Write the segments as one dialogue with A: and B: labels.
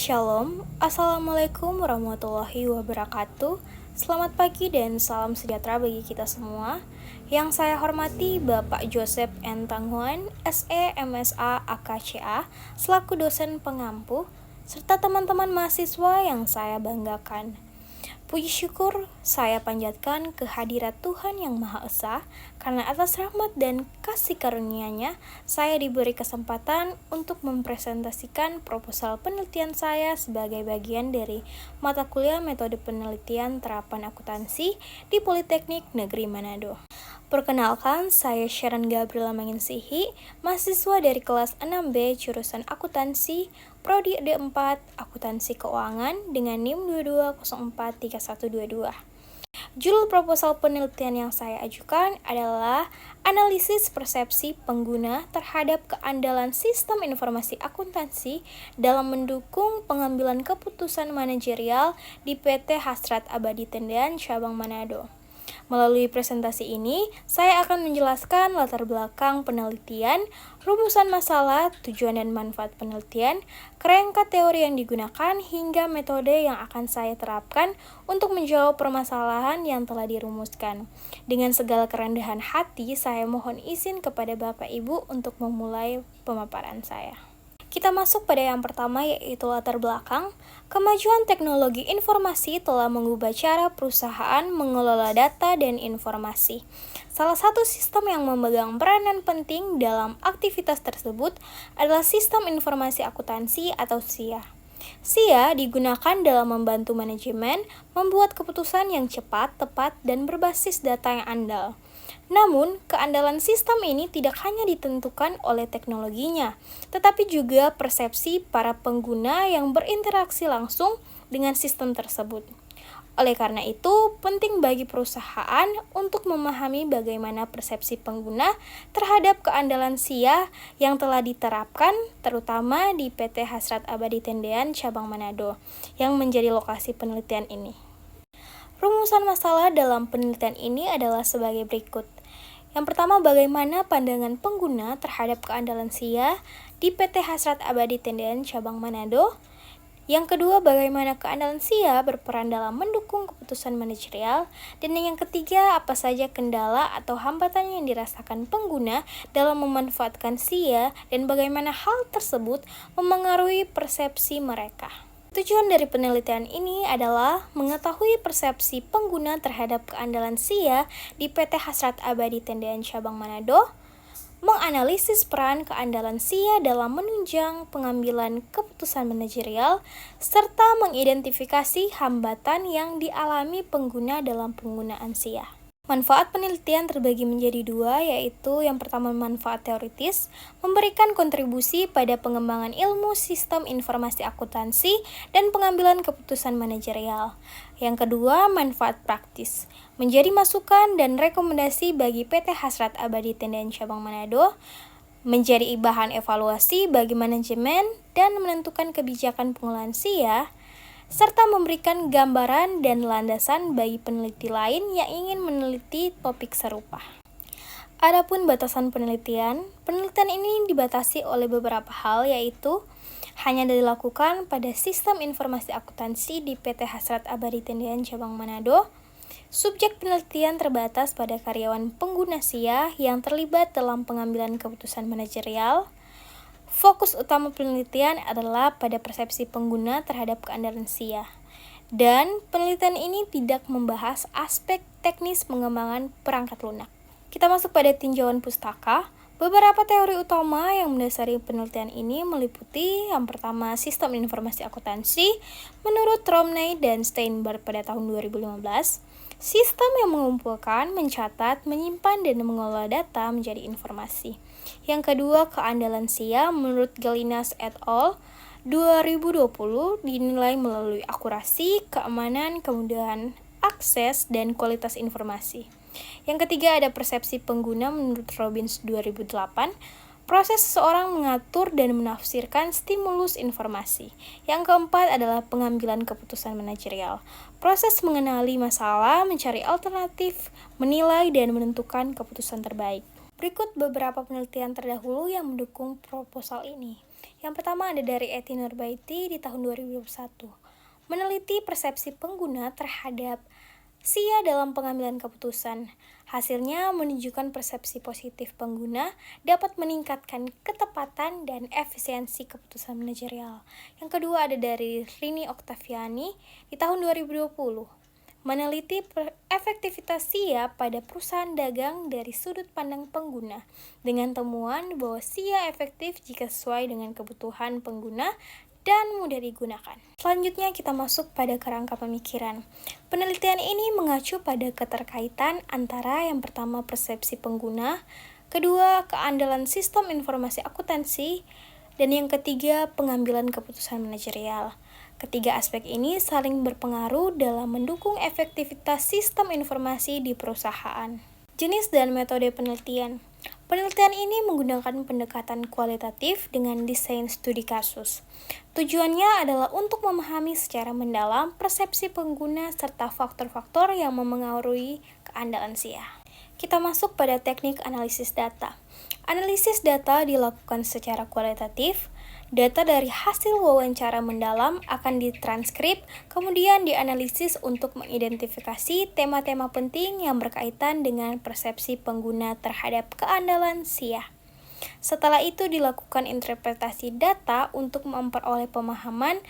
A: Shalom, Assalamualaikum warahmatullahi wabarakatuh. Selamat pagi dan salam sejahtera bagi kita semua. Yang saya hormati Bapak Joseph N. Tanghuan, SE, MSA, AKCA, selaku dosen pengampu, serta teman-teman mahasiswa yang saya banggakan. Puji syukur saya panjatkan kehadirat Tuhan Yang Maha Esa, karena atas rahmat dan kasih karunia-Nya, saya diberi kesempatan untuk mempresentasikan proposal penelitian saya sebagai bagian dari mata kuliah metode penelitian terapan akuntansi di Politeknik Negeri Manado. Perkenalkan, saya Sharon Gabriela Manginsihi, mahasiswa dari kelas 6B jurusan akuntansi, Prodi D4 Akuntansi Keuangan dengan NIM 22043122. Judul proposal penelitian yang saya ajukan adalah analisis persepsi pengguna terhadap keandalan sistem informasi akuntansi dalam mendukung pengambilan keputusan manajerial di PT Hasrat Abadi Tendean Cabang Manado. Melalui presentasi ini, saya akan menjelaskan latar belakang penelitian, rumusan masalah, tujuan dan manfaat penelitian, kerangka teori yang digunakan, hingga metode yang akan saya terapkan untuk menjawab permasalahan yang telah dirumuskan. Dengan segala kerendahan hati, saya mohon izin kepada Bapak Ibu untuk memulai pemaparan saya. Kita masuk pada yang pertama, yaitu latar belakang. Kemajuan teknologi informasi telah mengubah cara perusahaan mengelola data dan informasi. Salah satu sistem yang memegang peranan penting dalam aktivitas tersebut adalah Sistem Informasi Akuntansi atau SIA. SIA digunakan dalam membantu manajemen membuat keputusan yang cepat, tepat, dan berbasis data yang andal. Namun, keandalan sistem ini tidak hanya ditentukan oleh teknologinya, tetapi juga persepsi para pengguna yang berinteraksi langsung dengan sistem tersebut. Oleh karena itu, penting bagi perusahaan untuk memahami bagaimana persepsi pengguna terhadap keandalan SIA yang telah diterapkan, terutama di PT Hasrat Abadi Tendean Cabang Manado, yang menjadi lokasi penelitian ini. Rumusan masalah dalam penelitian ini adalah sebagai berikut. Yang pertama, bagaimana pandangan pengguna terhadap keandalan SIA di PT Hasrat Abadi Tendean Cabang Manado. Yang kedua, bagaimana keandalan SIA berperan dalam mendukung keputusan manajerial. Dan yang ketiga, apa saja kendala atau hambatan yang dirasakan pengguna dalam memanfaatkan SIA dan bagaimana hal tersebut memengaruhi persepsi mereka. Tujuan dari penelitian ini adalah mengetahui persepsi pengguna terhadap keandalan SIA di PT Hasrat Abadi Tendean Cabang Manado, menganalisis peran keandalan SIA dalam menunjang pengambilan keputusan manajerial, serta mengidentifikasi hambatan yang dialami pengguna dalam penggunaan SIA. Manfaat penelitian terbagi menjadi dua, yaitu yang pertama manfaat teoritis, memberikan kontribusi pada pengembangan ilmu sistem informasi akuntansi dan pengambilan keputusan manajerial. Yang kedua, manfaat praktis, menjadi masukan dan rekomendasi bagi PT Hasrat Abadi Tendean Cabang Manado, menjadi bahan evaluasi bagi manajemen dan menentukan kebijakan pengelolaan SIA, serta memberikan gambaran dan landasan bagi peneliti lain yang ingin meneliti topik serupa. Adapun batasan penelitian ini dibatasi oleh beberapa hal, yaitu hanya dilakukan pada sistem informasi akuntansi di PT Hasrat Abadi Tendean Cabang Manado. Subjek penelitian terbatas pada karyawan pengguna SIA yang terlibat dalam pengambilan keputusan manajerial. Fokus utama penelitian adalah pada persepsi pengguna terhadap keandalan SIA. Dan penelitian ini tidak membahas aspek teknis pengembangan perangkat lunak. Kita masuk pada tinjauan pustaka. Beberapa teori utama yang mendasari penelitian ini meliputi yang pertama, sistem informasi akuntansi menurut Romney dan Steinberg pada tahun 2015. Sistem yang mengumpulkan, mencatat, menyimpan, dan mengelola data menjadi informasi. Yang kedua, keandalan SIA menurut Galinas et al. 2020 dinilai melalui akurasi, keamanan, kemudahan akses, dan kualitas informasi. Yang ketiga, ada persepsi pengguna menurut Robbins 2008. Proses seseorang mengatur dan menafsirkan stimulus informasi. Yang keempat adalah pengambilan keputusan manajerial. Proses mengenali masalah, mencari alternatif, menilai, dan menentukan keputusan terbaik. Berikut beberapa penelitian terdahulu yang mendukung proposal ini. Yang pertama ada dari Eti Nurbaiti di tahun 2021. Meneliti persepsi pengguna terhadap SIA dalam pengambilan keputusan. Hasilnya menunjukkan persepsi positif pengguna dapat meningkatkan ketepatan dan efisiensi keputusan manajerial. Yang kedua ada dari Rini Oktaviani di tahun 2020. Meneliti efektivitas SIA pada perusahaan dagang dari sudut pandang pengguna dengan temuan bahwa SIA efektif jika sesuai dengan kebutuhan pengguna dan mudah digunakan. Selanjutnya kita masuk pada kerangka pemikiran. Penelitian ini mengacu pada keterkaitan antara yang pertama persepsi pengguna, kedua keandalan sistem informasi akuntansi, dan yang ketiga pengambilan keputusan manajerial. Ketiga aspek ini saling berpengaruh dalam mendukung efektivitas sistem informasi di perusahaan. Jenis dan metode penelitian. Penelitian ini menggunakan pendekatan kualitatif dengan desain studi kasus. Tujuannya adalah untuk memahami secara mendalam persepsi pengguna serta faktor-faktor yang memengaruhi keandalan SIA. Kita masuk pada teknik analisis data. Analisis data dilakukan secara kualitatif. Data dari hasil wawancara mendalam akan ditranskrip, kemudian dianalisis untuk mengidentifikasi tema-tema penting yang berkaitan dengan persepsi pengguna terhadap keandalan SIA. Setelah itu dilakukan interpretasi data untuk memperoleh pemahaman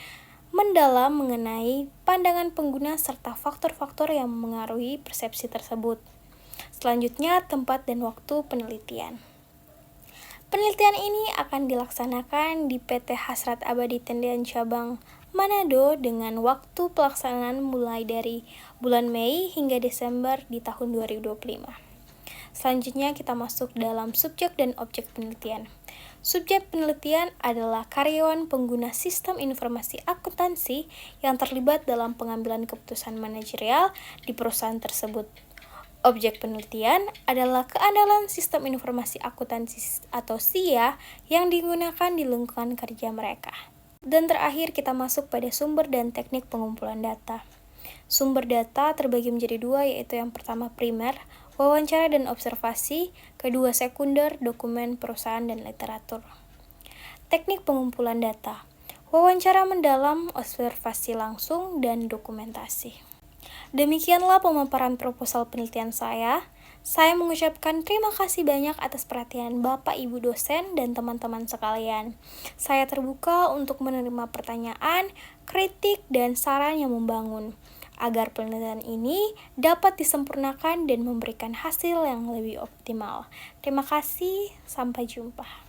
A: mendalam mengenai pandangan pengguna serta faktor-faktor yang memengaruhi persepsi tersebut. Selanjutnya, tempat dan waktu penelitian. Penelitian ini akan dilaksanakan di PT Hasrat Abadi Tendian Cabang Manado dengan waktu pelaksanaan mulai dari bulan Mei hingga Desember di tahun 2025. Selanjutnya kita masuk dalam subjek dan objek penelitian. Subjek penelitian adalah karyawan pengguna sistem informasi akuntansi yang terlibat dalam pengambilan keputusan manajerial di perusahaan tersebut. Objek penelitian adalah keandalan sistem informasi akuntansi atau SIA yang digunakan di lingkungan kerja mereka. Dan terakhir kita masuk pada sumber dan teknik pengumpulan data. Sumber data terbagi menjadi dua, yaitu yang pertama primer, wawancara dan observasi, kedua sekunder, dokumen perusahaan dan literatur. Teknik pengumpulan data, wawancara mendalam, observasi langsung, dan dokumentasi. Demikianlah pemaparan proposal penelitian saya. Saya mengucapkan terima kasih banyak atas perhatian Bapak Ibu dosen dan teman-teman sekalian. Saya terbuka untuk menerima pertanyaan, kritik, dan saran yang membangun, agar penelitian ini dapat disempurnakan dan memberikan hasil yang lebih optimal. Terima kasih, sampai jumpa.